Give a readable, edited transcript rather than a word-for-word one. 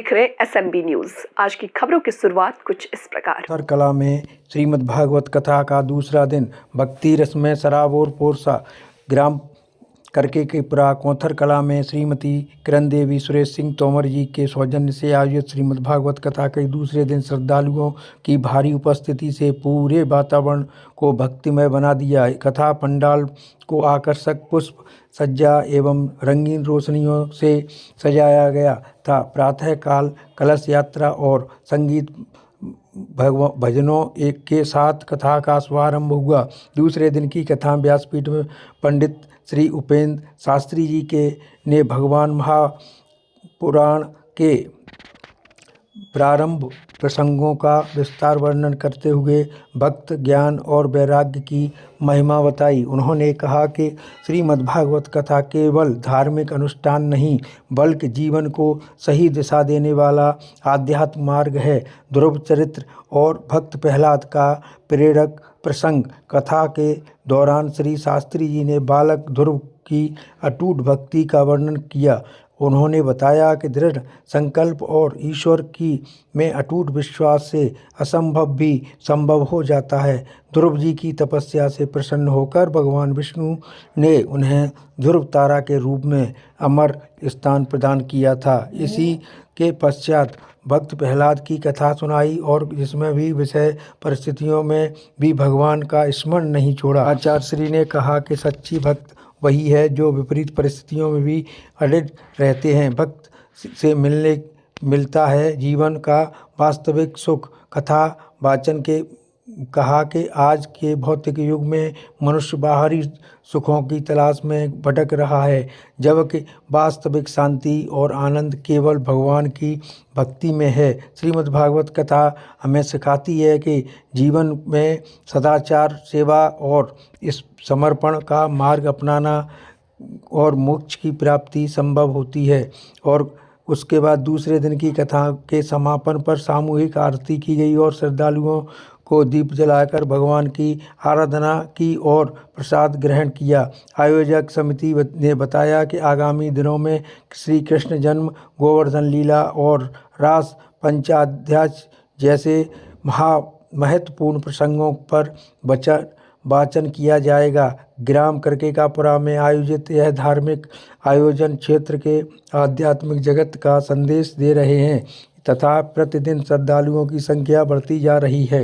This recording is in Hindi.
देख रहे SMB न्यूज। आज की खबरों की शुरुआत कुछ इस प्रकार। कला में श्रीमद् भागवत कथा का दूसरा दिन भक्ति रस में शराब और पोरसा। ग्राम करके के पुरा कोंथर कला में श्रीमती किरण देवी सुरेश सिंह तोमर जी के सौजन्य से आयोजित श्रीमद् भागवत कथा के दूसरे दिन श्रद्धालुओं की भारी उपस्थिति से पूरे वातावरण को भक्तिमय बना दिया। कथा पंडाल को आकर्षक पुष्प सज्जा एवं रंगीन रोशनियों से सजाया गया था। प्रातः काल कलश यात्रा और संगीत भजनों एक के साथ कथा का शुभारंभ हुआ। दूसरे दिन की कथा व्यासपीठ में पंडित श्री उपेंद्र शास्त्री जी के ने भगवान महापुराण के प्रारंभ प्रसंगों का विस्तार वर्णन करते हुए भक्त ज्ञान और वैराग्य की महिमा बताई। उन्होंने कहा कि श्रीमद्भागवत कथा केवल धार्मिक अनुष्ठान नहीं बल्कि जीवन को सही दिशा देने वाला आध्यात्म मार्ग है। ध्रुव चरित्र और भक्त प्रहलाद का प्रेरक प्रसंग। कथा के दौरान श्री शास्त्री जी ने बालक ध्रुव की अटूट भक्ति का वर्णन किया। उन्होंने बताया कि दृढ़ संकल्प और ईश्वर की में अटूट विश्वास से असंभव भी संभव हो जाता है। ध्रुव जी की तपस्या से प्रसन्न होकर भगवान विष्णु ने उन्हें ध्रुव तारा के रूप में अमर स्थान प्रदान किया था। इसी के पश्चात भक्त प्रहलाद की कथा सुनाई और जिसमें भी विषय परिस्थितियों में भी भगवान का स्मरण नहीं छोड़ा। आचार्य श्री ने कहा कि सच्ची भक्त वही है जो विपरीत परिस्थितियों में भी अडिग रहते हैं। भक्त से मिलता है जीवन का वास्तविक सुख। कथा वाचन के कहा कि आज के भौतिक युग में मनुष्य बाहरी सुखों की तलाश में भटक रहा है, जबकि वास्तविक शांति और आनंद केवल भगवान की भक्ति में है। श्रीमद्भागवत कथा हमें सिखाती है कि जीवन में सदाचार, सेवा और इस समर्पण का मार्ग अपनाना और मोक्ष की प्राप्ति संभव होती है। और उसके बाद दूसरे दिन की कथा के समापन पर सामूहिक आरती की गई और श्रद्धालुओं को दीप जलाकर भगवान की आराधना की और प्रसाद ग्रहण किया। आयोजक समिति ने बताया कि आगामी दिनों में श्री कृष्ण जन्म, गोवर्धन लीला और रास पंचाध्याय जैसे महत्वपूर्ण प्रसंगों पर वाचन किया जाएगा। ग्राम करकेकापुरा में आयोजित यह धार्मिक आयोजन क्षेत्र के आध्यात्मिक जगत का संदेश दे रहे हैं तथा प्रतिदिन श्रद्धालुओं की संख्या बढ़ती जा रही है।